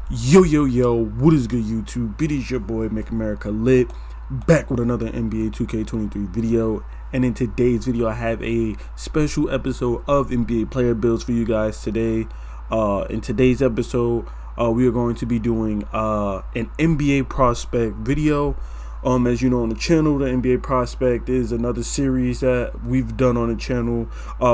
Yo, what is good, YouTube? It is your boy, Make America Lit, back with another NBA 2K23 video. And in today's video, I have a special episode of NBA player builds for you guys today. In today's episode, we are going to be doing an NBA prospect video. As you know, on the channel, the NBA prospect is another series that we've done on the channel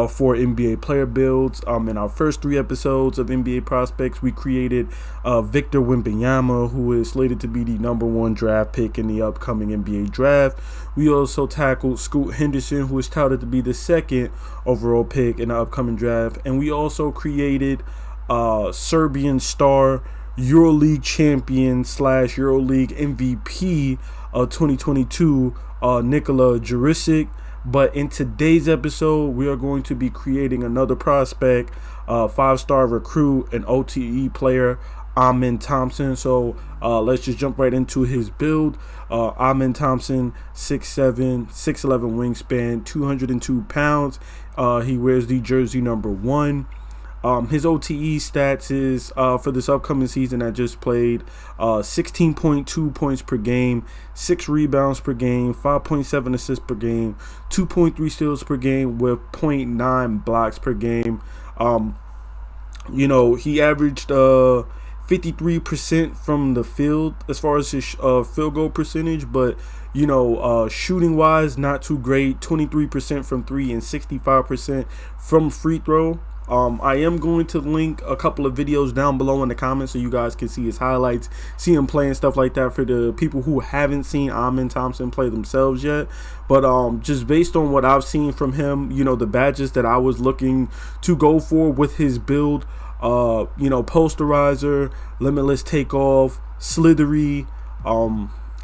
for NBA player builds. In our first 3 episodes of NBA prospects, we created Victor Wembanyama, who is slated to be the #1 draft pick in the upcoming NBA draft. We also tackled Scoot Henderson, who is touted to be the 2nd overall pick in the upcoming draft. And we also created Serbian star, EuroLeague champion / EuroLeague MVP 2022, Nikola Jurisic. But in today's episode, we are going to be creating another prospect, 5-star recruit, an OTE player, Thompson. So let's just jump right into his build. Thompson, 6'7", 6'11" wingspan, 202 pounds. He wears the jersey #1. His OTE stats is for this upcoming season I just played, 16.2 points per game, 6 rebounds per game, 5.7 assists per game, 2.3 steals per game with 0.9 blocks per game. He averaged 53% from the field as far as his field goal percentage, but shooting wise, not too great. 23% from 3 and 65% from free throw. I am going to link a couple of videos down below in the comments so you guys can see his highlights, see him play and stuff like that for the people who haven't seen Thompson play themselves yet. But just based on what I've seen from him, the badges that I was looking to go for with his build, posterizer, limitless takeoff, slithery,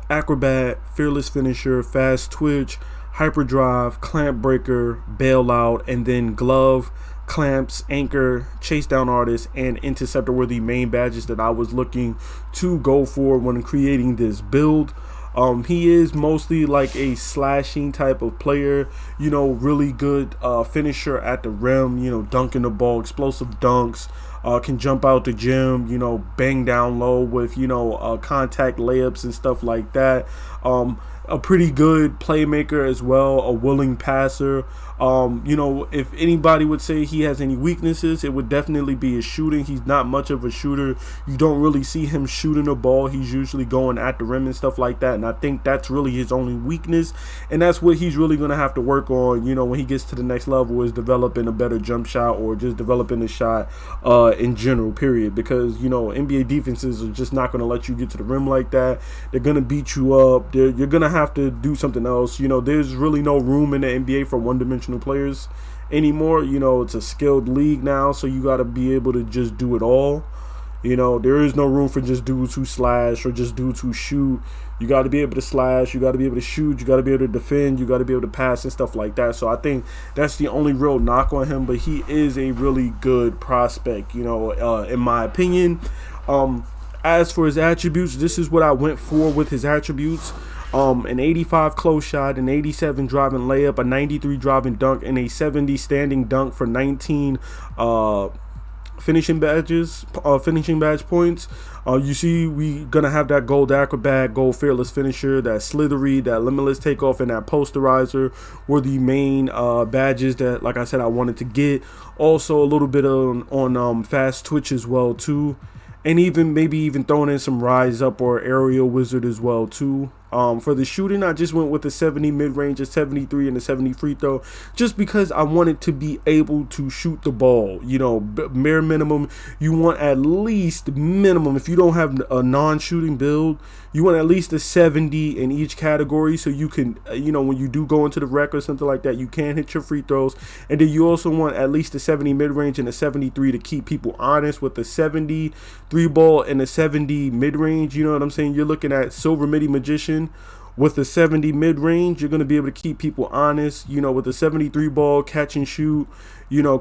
acrobat, fearless finisher, fast twitch, hyperdrive, clamp breaker, bailout, and then glove, clamps, anchor, chase down artist, and interceptor were the main badges that I was looking to go for when creating this build. He is mostly like a slashing type of player, really good finisher at the rim, dunking the ball, explosive dunks, can jump out the gym, bang down low with, contact layups and stuff like that. A pretty good playmaker as well, a willing passer. If anybody would say he has any weaknesses, it would definitely be his shooting. He's not much of a shooter. You don't really see him shooting the ball. He's usually going at the rim and stuff like that, and I think that's really his only weakness, and that's what he's really going to have to work on, when he gets to the next level, is developing a better jump shot or just developing a shot in general, period. Because, NBA defenses are just not going to let you get to the rim like that. They're going to beat you up. You're going to have to do something else. There's really no room in the NBA for one-dimensional players anymore. It's a skilled league now, so you got to be able to just do it all. There is no room for just dudes who slash or just dudes who shoot. You got to be able to slash, you got to be able to shoot, you got to be able to defend, you got to be able to pass and stuff like that. So I think that's the only real knock on him, but he is a really good prospect, in my opinion. As for his attributes, this is what I went for with his attributes. An 85 close shot, an 87 driving layup, a 93 driving dunk, and a 70 standing dunk for 19 finishing badge points. You see, we gonna have that gold acrobat, gold fearless finisher, that slithery, that limitless takeoff, and that posterizer were the main badges that, like I said, I wanted to get. Also a little bit on fast twitch as well too, and maybe even throwing in some rise up or aerial wizard as well too. For the shooting, I just went with the 70 mid-range, a 73, and a 70 free throw, just because I wanted to be able to shoot the ball. Bare minimum, you want at least minimum, if you don't have a non-shooting build, you want at least a 70 in each category, so you can, when you do go into the rec or something like that, you can hit your free throws. And then you also want at least a 70 mid-range and a 73 to keep people honest. With the 70 3-ball and a 70 mid-range, you know what I'm saying? You're looking at Silver Midi Magician. With the 70 mid-range, you're going to be able to keep people honest. With the 73 ball, catch and shoot,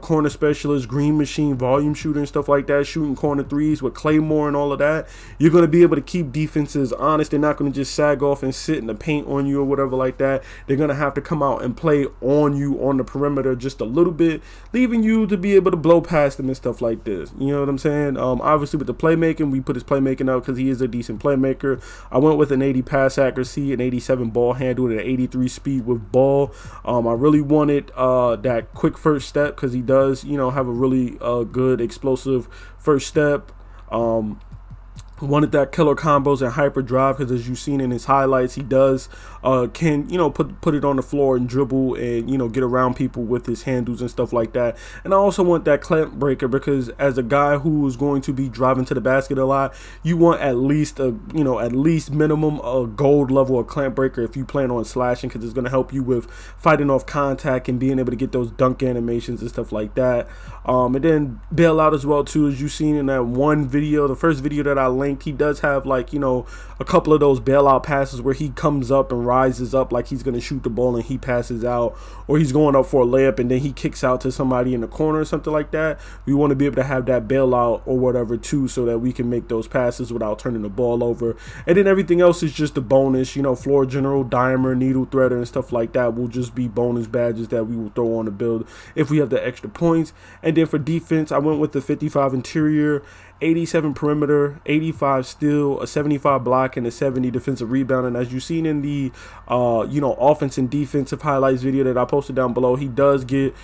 corner specialist, green machine, volume shooter and stuff like that, shooting corner threes with Claymore and all of that, you're going to be able to keep defenses honest. They're not going to just sag off and sit in the paint on you or whatever like that. They're going to have to come out and play on you on the perimeter just a little bit, leaving you to be able to blow past them and stuff like this. You know what I'm saying? Obviously with the playmaking, we put his playmaking out because he is a decent playmaker. I went with an 80 pass accuracy, an 87 ball handle, and an 83 speed with ball. I really wanted that quick first step because he does, have a really good explosive first step. Wanted that killer combos and hyper drive because, as you've seen in his highlights, he does can put it on the floor and dribble and get around people with his handles and stuff like that. And I also want that clamp breaker because, as a guy who is going to be driving to the basket a lot, you want at least minimum a gold level of clamp breaker if you plan on slashing, because it's going to help you with fighting off contact and being able to get those dunk animations and stuff like that. And then bail out as well too, as you've seen in that one video, the first video that I linked. He does have a couple of those bailout passes where he comes up and rises up like he's going to shoot the ball and he passes out, or he's going up for a layup and then he kicks out to somebody in the corner or something like that. We want to be able to have that bailout or whatever too, so that we can make those passes without turning the ball over. And then everything else is just a bonus. Floor general, dimer, needle threader and stuff like that will just be bonus badges that we will throw on the build if we have the extra points. And then for defense, I went with the 55 interior, 87 perimeter, 85 steal, a 75 block, and a 70 defensive rebound. And as you've seen in the offense and defensive highlights video that I posted down below, he does get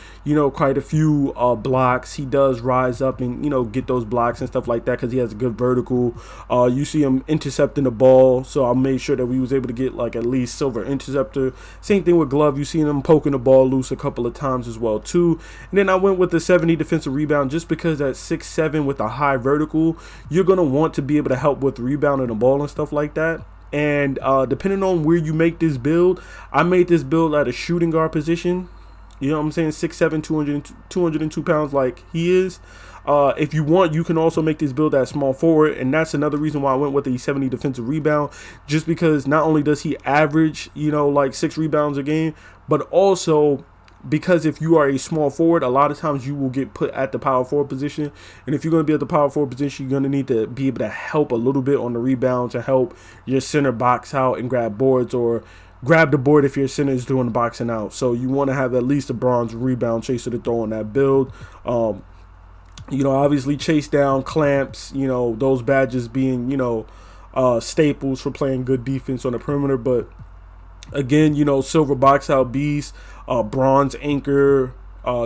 quite a few blocks. He does rise up and get those blocks and stuff like that because he has a good vertical. You see him intercepting the ball, so I made sure that we was able to get at least silver interceptor. Same thing with glove. You see him poking the ball loose a couple of times as well too. And then I went with the 70 defensive rebound just because at 6'7" with a high vertical, you're going to want to be able to help with rebounding the ball and stuff like that. And depending on where you make this build, I made this build at a shooting guard position. You know what I'm saying? 6'7", 202 pounds like he is. If you want, you can also make this build at small forward, and that's another reason why I went with the 70 defensive rebound, just because not only does he average 6 rebounds a game, but also because if you are a small forward, a lot of times you will get put at the power forward position. And if you're going to be at the power forward position, you're going to need to be able to help a little bit on the rebound to help your center box out and grab boards, or grab the board if your center is doing the boxing out. So you want to have at least a bronze rebound chaser to throw on that build. Obviously chase down, clamps, those badges being, staples for playing good defense on the perimeter. But again, silver box out beast, bronze anchor,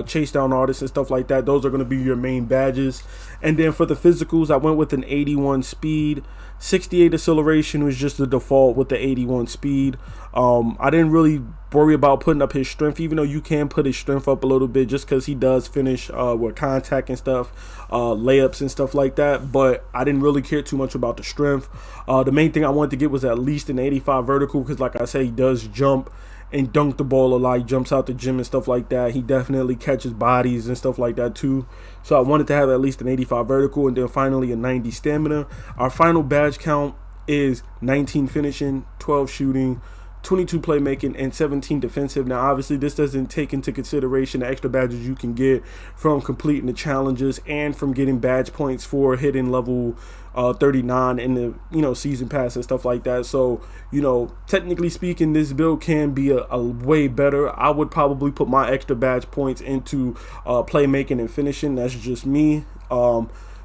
chase down artists and stuff like that. Those are going to be your main badges. And then for the physicals, I went with an 81 speed. 68 acceleration was just the default with the 81 speed. I didn't really worry about putting up his strength, even though you can put his strength up a little bit just because he does finish with contact and stuff, layups and stuff like that. But I didn't really care too much about the strength. The main thing I wanted to get was at least an 85 vertical because, like I say, he does jump and dunk the ball a lot. He jumps out the gym and stuff like that. He definitely catches bodies and stuff like that too. So I wanted to have at least an 85 vertical, and then finally a 90 stamina. Our final badge count is 19 finishing, 12 shooting, 22 playmaking, and 17 defensive. Now obviously this doesn't take into consideration the extra badges you can get from completing the challenges and from getting badge points for hitting level 39 in the season pass and stuff like that. So technically speaking, this build can be a way better. I would probably put my extra badge points into playmaking and finishing. That's just me.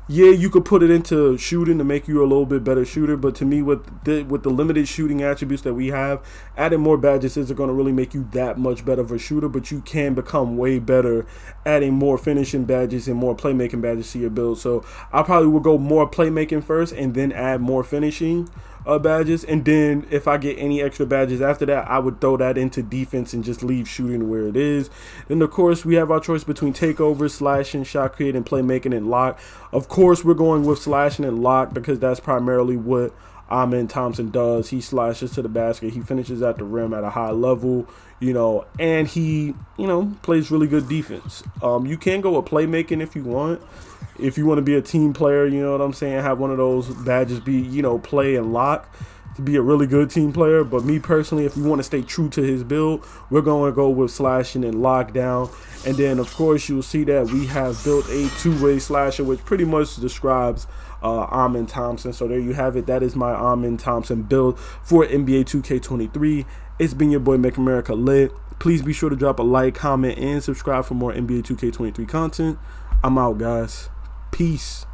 Yeah, you could put it into shooting to make you a little bit better shooter, but to me, with the limited shooting attributes that we have, adding more badges isn't going to really make you that much better of a shooter, but you can become way better adding more finishing badges and more playmaking badges to your build. So I probably would go more playmaking first and then add more finishing badges, and then if I get any extra badges after that, I would throw that into defense and just leave shooting where it is. Then of course we have our choice between takeovers, slashing, shot creating, playmaking, and lock. Of course we're going with slashing and lock because that's primarily what Thompson does. He slashes to the basket, he finishes at the rim at a high level, and he plays really good defense. You can go with playmaking if you want. If you want to be a team player, you know what I'm saying, have one of those badges be, play and lock, to be a really good team player. But me personally, if you want to stay true to his build, we're going to go with slashing and lockdown. And then, of course, you'll see that we have built a two-way slasher, which pretty much describes Amen Thompson. So there you have it. That is my Amen Thompson build for NBA 2K23. It's been your boy Make America Lit. Please be sure to drop a like, comment, and subscribe for more NBA 2K23 content. I'm out, guys. Peace.